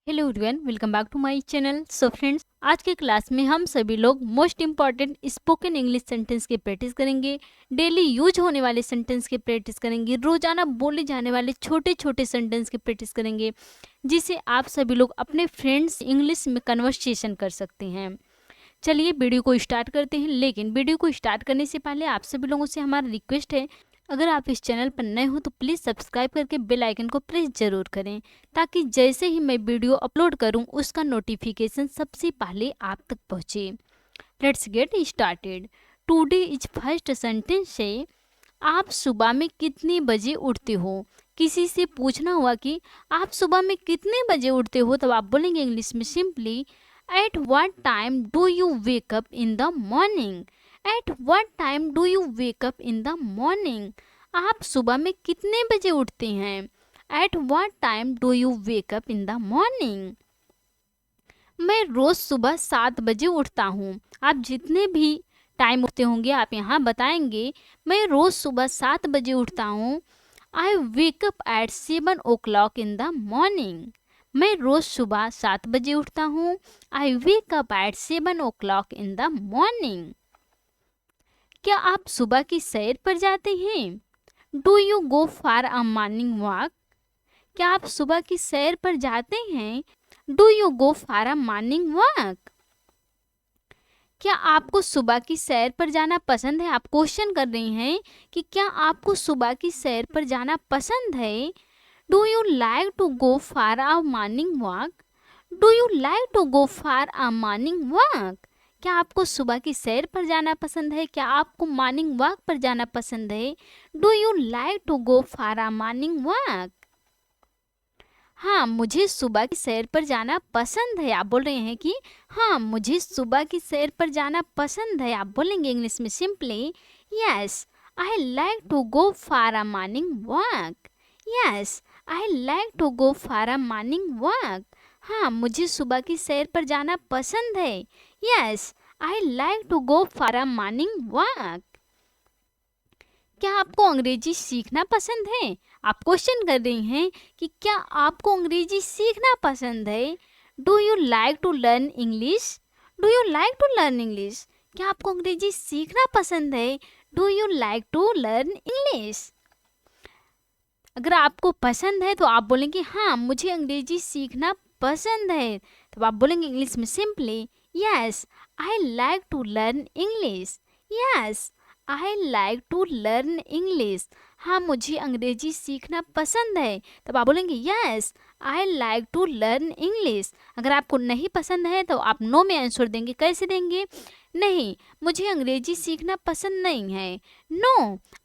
Hello everyone, welcome back to my channel. So friends, आज के class में हम सभी लोग most important spoken English sentence की प्रैक्टिस करेंगे। डेली यूज होने वाले सेंटेंस की प्रैक्टिस करेंगे। रोजाना बोले जाने वाले छोटे छोटे सेंटेंस की प्रैक्टिस करेंगे, जिससे आप सभी लोग अपने फ्रेंड्स इंग्लिश में कन्वर्सेशन कर सकते हैं। चलिए वीडियो को स्टार्ट करते हैं। लेकिन वीडियो को स्टार्ट करने से पहले आप सभी लोगों से हमारा रिक्वेस्ट है, अगर आप इस चैनल पर नए हो तो प्लीज़ सब्सक्राइब करके बेल आइकन को प्रेस जरूर करें, ताकि जैसे ही मैं वीडियो अपलोड करूं उसका नोटिफिकेशन सबसे पहले आप तक पहुंचे। Let's get started. Today is first sentence है, आप सुबह में कितने बजे उठते हो। किसी से पूछना हुआ कि आप सुबह में कितने बजे उठते हो, तब आप बोलेंगे इंग्लिश में simply at what time do you wake up in the morning. At what time do you wake up in the morning. आप सुबह में कितने बजे उठते हैं। At what time do you wake up in the morning. मैं रोज सुबह 7 बजे उठता हूँ। आप जितने भी टाइम उठते होंगे आप यहाँ बताएंगे। मैं रोज सुबह 7 बजे उठता हूँ। I wake up at 7 o'clock in the morning. मैं रोज सुबह 7 बजे उठता हूँ। I wake up at 7 o'clock in the morning. क्या आप सुबह की सैर पर जाते हैं। Do you go for a morning walk. क्या आप सुबह की सैर पर जाते हैं। Do you go for a morning walk. क्या आपको सुबह की सैर पर जाना पसंद है। आप क्वेश्चन कर रही हैं कि क्या आपको सुबह की सैर पर जाना पसंद है। Do you like to go for a morning walk. Do you like to go for a morning walk. क्या आपको सुबह की सैर पर जाना पसंद है। क्या आपको मॉर्निंग वॉक पर जाना पसंद है। Do you like to go for a morning walk. हाँ, मुझे सुबह की सैर पर जाना पसंद है। आप बोल रहे हैं कि हाँ, मुझे सुबह की सैर पर जाना पसंद है। आप बोलेंगे इंग्लिश में simply yes I like to go for a morning walk. Yes I like to go for a morning walk. हाँ, मुझे सुबह की सैर पर जाना पसंद है। Yes I like to go for a morning walk. क्या आपको अंग्रेजी सीखना पसंद है। आप क्वेश्चन कर रही हैं कि क्या आपको अंग्रेजी सीखना पसंद है। Do you like to learn English. Do you like to learn English. क्या आपको अंग्रेजी सीखना पसंद है। Do you like to learn English. अगर आपको पसंद है तो आप बोलेंगे हाँ, मुझे अंग्रेजी सीखना पसंद है। तो आप बोलेंगे इंग्लिश में simply yes I like to learn English. Yes I like to learn English. हाँ, मुझे अंग्रेजी सीखना पसंद है। तब आप बोलेंगे yes I like to learn English. अगर आपको नहीं पसंद है तो आप नो में आंसर देंगे। कैसे देंगे। नहीं, मुझे अंग्रेजी सीखना पसंद नहीं है। No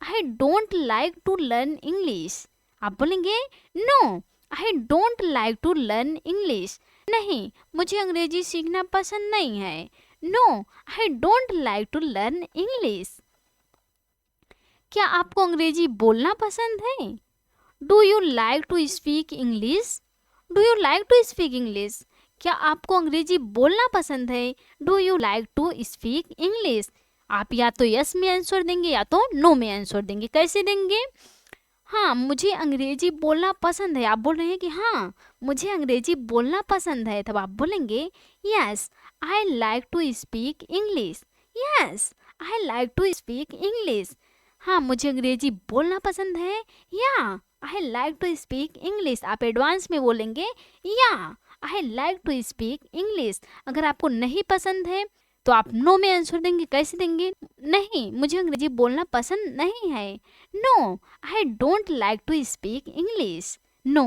I don't like to learn English. आप बोलेंगे no I don't like to learn English. नहीं, मुझे अंग्रेजी सीखना पसंद नहीं है। No I don't like to learn English. क्या आपको अंग्रेजी बोलना पसंद है। Do you like to speak English. Do you like to speak English. क्या आपको अंग्रेजी बोलना पसंद है। Do you like to speak English. आप या तो यस में आंसर देंगे या तो नो में आंसर देंगे। कैसे देंगे। हाँ, मुझे अंग्रेजी बोलना पसंद है। आप बोल रहे हैं कि हाँ, मुझे अंग्रेजी बोलना पसंद है। तब आप बोलेंगे yes I like to speak English. Yes I like to speak English. हाँ, मुझे अंग्रेजी बोलना पसंद है। Yeah I like to speak English. आप एडवांस में बोलेंगे yeah I like to speak English. अगर आपको नहीं पसंद है तो आप नो में आंसर देंगे। कैसे देंगे। नहीं, मुझे अंग्रेजी बोलना पसंद नहीं है। No I don't like to speak English. No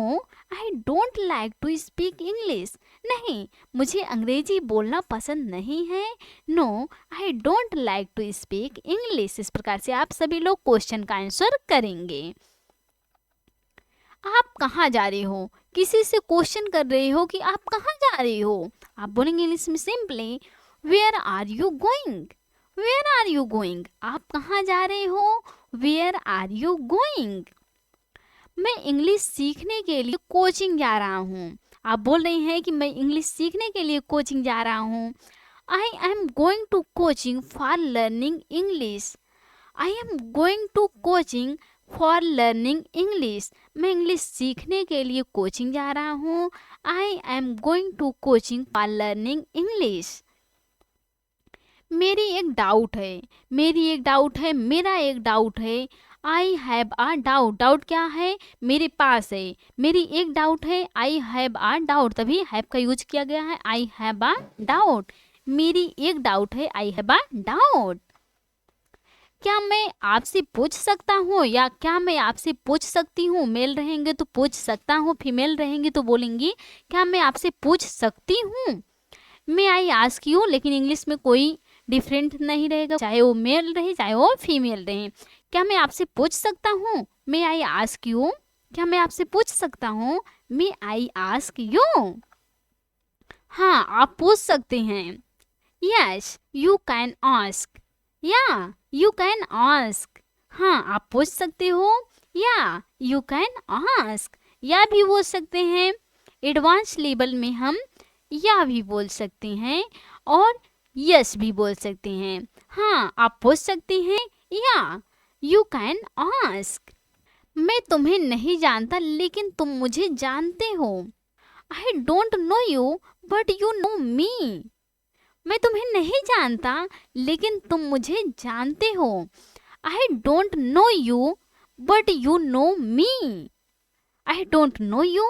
I don't like to speak English. नहीं, मुझे अंग्रेजी बोलना पसंद नहीं है। No I don't like to speak English. इस प्रकार से आप सभी लोग क्वेश्चन का आंसर करेंगे। आप कहाँ जा रहे हो। किसी से क्वेश्चन कर रहे हो कि आप कहाँ जा रहे हो। आप बोलेंगे इंग्लिश में simply where are you going. Where are you going. आप कहाँ जा रहे हो। Where are you going. मैं इंग्लिश सीखने के लिए कोचिंग जा रहा हूँ। आप बोल रहे हैं कि मैं इंग्लिश सीखने के लिए कोचिंग जा रहा हूँ। I am going to coaching for learning English. I am going to coaching for learning English, मैं इंग्लिश सीखने के लिए कोचिंग जा रहा हूँ। I am going to coaching for learning English. मेरी एक डाउट है, मेरी एक डाउट है, मेरा एक डाउट है। I have a doubt, doubt क्या है, मेरे पास है, मेरी एक डाउट है। आई हैव अ डाउट, तभी हैव का यूज किया गया है। आई हैव अ डाउट, मेरी एक डाउट है, आई हैव अ डाउट। क्या मैं आपसे पूछ सकता हूँ, या क्या मैं आपसे पूछ सकती हूँ। मेल रहेंगे तो पूछ सकता हूँ, फीमेल रहेंगे तो बोलेंगी क्या मैं आपसे पूछ सकती हूँ। मे आई आस्क यू, लेकिन इंग्लिश में कोई डिफरेंट नहीं रहेगा, चाहे वो मेल रहे चाहे वो फीमेल रहे। क्या मैं आपसे पूछ सकता हूँ, मे आई आस्क यू, क्या मैं आपसे पूछ सकता हूँ, मे आई आस्क यू। हाँ, आप पूछ सकते हैं। यस यू कैन आस्क, या यू कैन आस्क, हाँ आप पूछ सकते हो, या यू कैन आस्क। या भी बोल सकते हैं, एडवांस लेवल में हम या भी बोल सकते हैं और यस भी बोल सकते हैं। हाँ आप पूछ सकते हैं, या यू कैन आस्क। मैं तुम्हें नहीं जानता लेकिन तुम मुझे जानते हो। I don't know you but you know me, मैं तुम्हें नहीं जानता लेकिन तुम मुझे जानते हो। I don't know you but you know me, I don't know you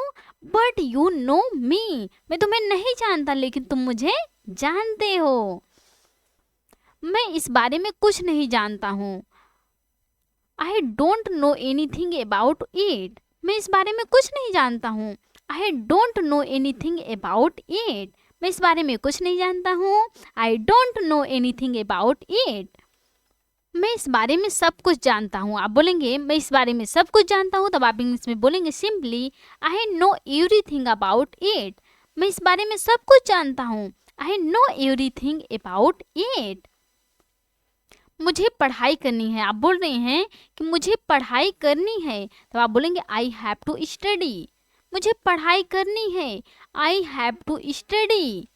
but you know me, मैं तुम्हें नहीं जानता लेकिन तुम मुझे जानते हो। मैं इस बारे में कुछ नहीं जानता हूँ। आई don't know anything about it, मैं इस बारे में कुछ नहीं जानता हूँ। आई don't know anything about it, मैं इस बारे में कुछ नहीं जानता हूँ। आई don't know anything about it, मैं इस बारे में सब कुछ जानता हूँ। आप बोलेंगे मैं इस बारे में सब कुछ जानता हूँ, तब आप इंग्लिश में बोलेंगे simply I know everything about it, मैं इस बारे में सब कुछ जानता हूँ। I know everything about it. मुझे पढ़ाई करनी है, आप बोल रहे हैं कि मुझे पढ़ाई करनी है, तो आप बोलेंगे आई हैव टू स्टडी, मुझे पढ़ाई करनी है, आई हैव टू स्टडी।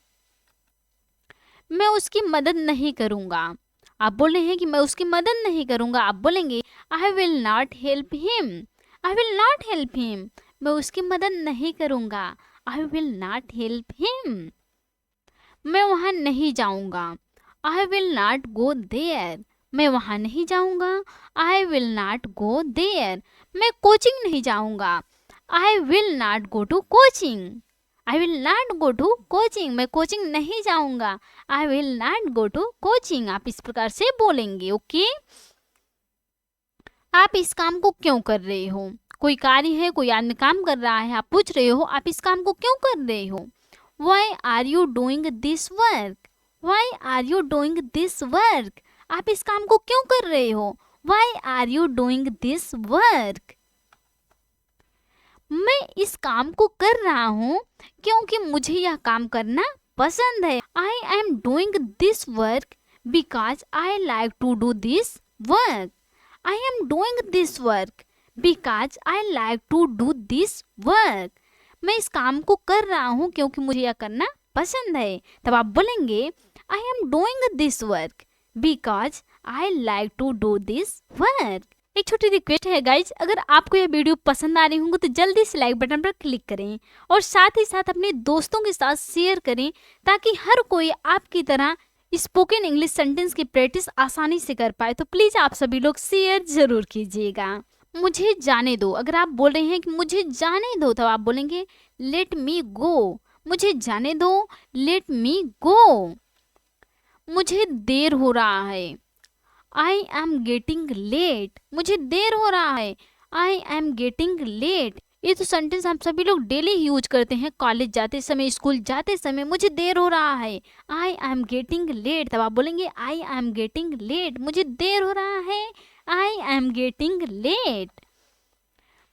मैं उसकी मदद नहीं करूँगा, आप बोल रहे हैं कि मैं उसकी मदद नहीं करूँगा, आप बोलेंगे I will not help him, I will not help him, मैं उसकी मदद नहीं करूँगा, I will not help him. मैं वहाँ नहीं जाऊँगा, I will not go there, मैं वहाँ नहीं जाऊँगा, I will not go there. मैं कोचिंग नहीं जाऊँगा, I will not go to coaching, I will not go to coaching, मैं कोचिंग नहीं जाऊँगा, I will not go to coaching. आप इस प्रकार से बोलेंगे। ओके, आप इस काम को क्यों कर रहे हो, कोई कार्य है, कोई आदमी काम कर रहा है, आप पूछ रहे हो आप इस काम को क्यों कर रहे हो। Why are you doing this work, why are you doing this work, आप इस काम को क्यों कर रहे हो। Why are you doing this work, मैं इस काम को कर रहा हूँ क्योंकि मुझे यह काम करना पसंद है। I am doing this work because I like to do this work, I am doing this work because I like to do this work, मैं इस काम को कर रहा हूँ क्योंकि मुझे यह करना पसंद है। तब आप बोलेंगे I am doing this work because I like to do this work. एक छोटी रिक्वेस्ट है गाइज, अगर आपको यह वीडियो पसंद आ रही होंगी तो जल्दी से लाइक बटन पर क्लिक करें और साथ ही साथ अपने दोस्तों के साथ शेयर करें ताकि हर कोई आपकी तरह स्पोकन इंग्लिश सेंटेंस की प्रैक्टिस आसानी से कर पाए। तो प्लीज़ आप सभी लोग शेयर जरूर कीजिएगा। मुझे जाने दो, अगर आप बोल रहे हैं कि मुझे जाने दो तो आप बोलेंगे लेट मी गो, मुझे जाने दो, लेट मी गो। मुझे देर हो रहा है, आई एम गेटिंग लेट, मुझे देर हो रहा है, आई एम गेटिंग लेट। ये तो सेंटेंस हम सभी लोग डेली यूज करते हैं, कॉलेज जाते समय, स्कूल जाते समय, मुझे देर हो रहा है, आई एम गेटिंग लेट। तब आप बोलेंगे आई एम गेटिंग लेट, मुझे देर हो रहा है, आई एम गेटिंग लेट।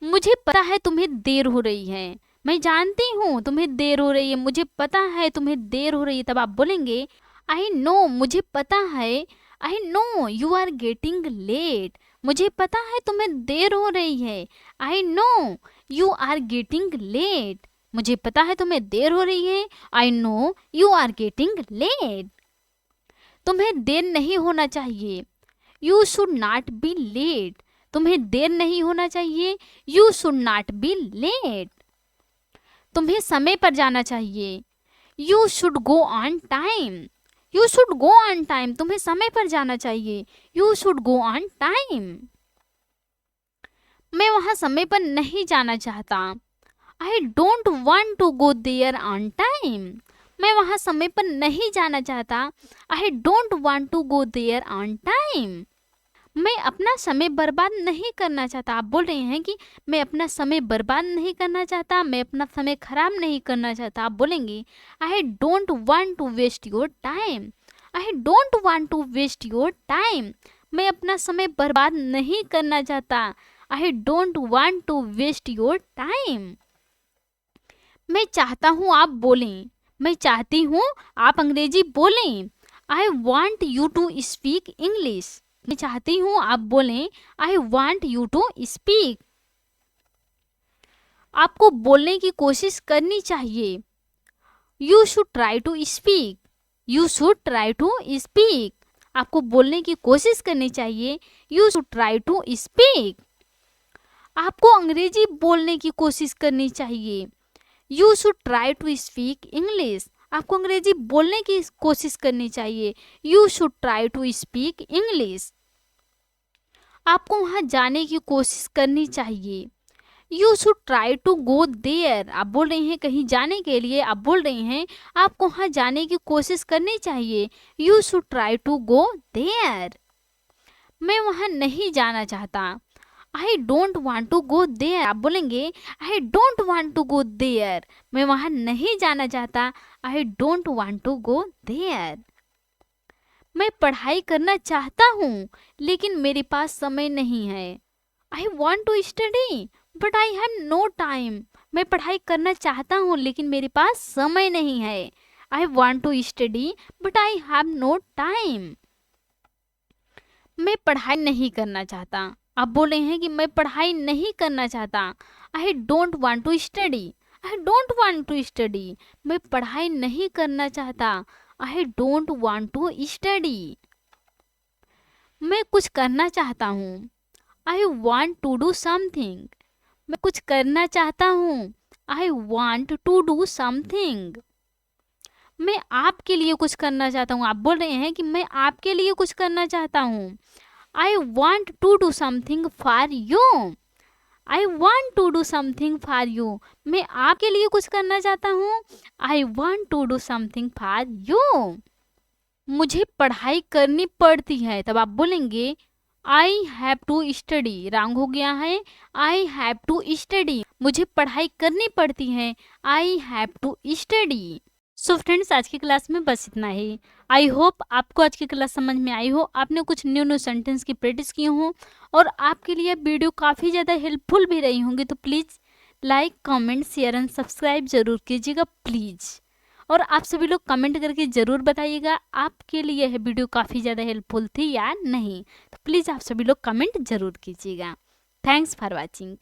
मुझे पता है तुम्हें देर हो रही है, मैं जानती हूँ तुम्हें देर हो रही है, मुझे पता है तुम्हें देर हो रही है। तब आप बोलेंगे आई नो, मुझे पता है, I know you are getting late, मुझे पता है तुम्हें देर हो रही है, I know you are getting late, मुझे पता है तुम्हें देर हो रही है, I know you are getting late. तुम्हें देर नहीं होना चाहिए, you should not be late, तुम्हें देर नहीं होना चाहिए, you should not be late. तुम्हें समय पर जाना चाहिए, you should go on time. You should go on time, तुम्हें समय पर जाना चाहिए, you should go on time. मैं वहां समय पर नहीं जाना चाहता, I don't want to go there on time. मैं वहां समय पर नहीं जाना चाहता, I don't want to go there on time. मैं अपना समय बर्बाद नहीं करना चाहता। आप बोल रहे हैं कि मैं अपना समय बर्बाद नहीं करना चाहता, मैं अपना समय खराब नहीं करना चाहता। आप बोलेंगे I don't want to waste your time. I don't want to waste your time, मैं अपना समय बर्बाद नहीं करना चाहता। I don't want to waste your time. मैं चाहता हूँ आप बोलें, मैं चाहती हूँ आप अंग्रेजी बोलें। I want you to speak English. मैं चाहती हूँ आप बोलें, I want you to speak. आपको बोलने की कोशिश करनी चाहिए, you should try to speak. You should try to speak, आपको बोलने की कोशिश करनी चाहिए, you should try to speak. आपको अंग्रेजी बोलने की कोशिश करनी चाहिए, you should try to speak English. आपको अंग्रेजी बोलने की कोशिश करनी चाहिए, you should try to speak English. आपको वहां जाने की कोशिश करनी चाहिए, you should try to go there. आप बोल रहे हैं कहीं जाने के लिए, आप बोल रहे हैं आपको वहां जाने की कोशिश करनी चाहिए, you should try to go there. मैं वहां नहीं जाना चाहता, I don't want to go there. आप बोलेंगे I don't want to go there, मैं वहां नहीं जाना चाहता, I don't want to go there. मैं पढ़ाई करना चाहता हूँ लेकिन मेरे पास समय नहीं है, I want to study but I have no time. मैं पढ़ाई करना चाहता हूँ लेकिन मेरे पास समय नहीं है, I want to study but I have no time. मैं पढ़ाई नहीं करना चाहता। आप बोल रहे हैं कि मैं पढ़ाई नहीं करना चाहता, I don't want to study. I don't want to study, मैं पढ़ाई नहीं करना चाहता, I don't want to study. मैं कुछ करना चाहता हूँ, I want to do something. मैं कुछ करना चाहता हूँ, I want to do something. मैं आपके लिए कुछ करना चाहता हूँ। आप बोल रहे हैं कि मैं आपके लिए कुछ करना चाहता हूँ, I want to do something for you. I want to do something for you, मैं आपके लिए कुछ करना चाहता हूँ, I want to do something for you. मुझे पढ़ाई करनी पड़ती है, तब आप बोलेंगे I have to study. Wrong हो गया है, आई हैव टू स्टडी, मुझे पढ़ाई करनी पड़ती है, I have to study. So friends, आज की क्लास में बस इतना ही। आई होप आपको आज की क्लास समझ में आई हो, आपने कुछ न्यू सेंटेंस की प्रैक्टिस की हो और आपके लिए वीडियो काफ़ी ज़्यादा हेल्पफुल भी रही होंगी। तो please like, comment, share and subscribe जरूर कीजिएगा प्लीज़। और आप सभी लोग कमेंट करके ज़रूर बताइएगा आपके लिए यह वीडियो काफ़ी ज़्यादा हेल्पफुल थी या नहीं। तो प्लीज़ आप सभी लोग कमेंट जरूर कीजिएगा। Thanks for watching.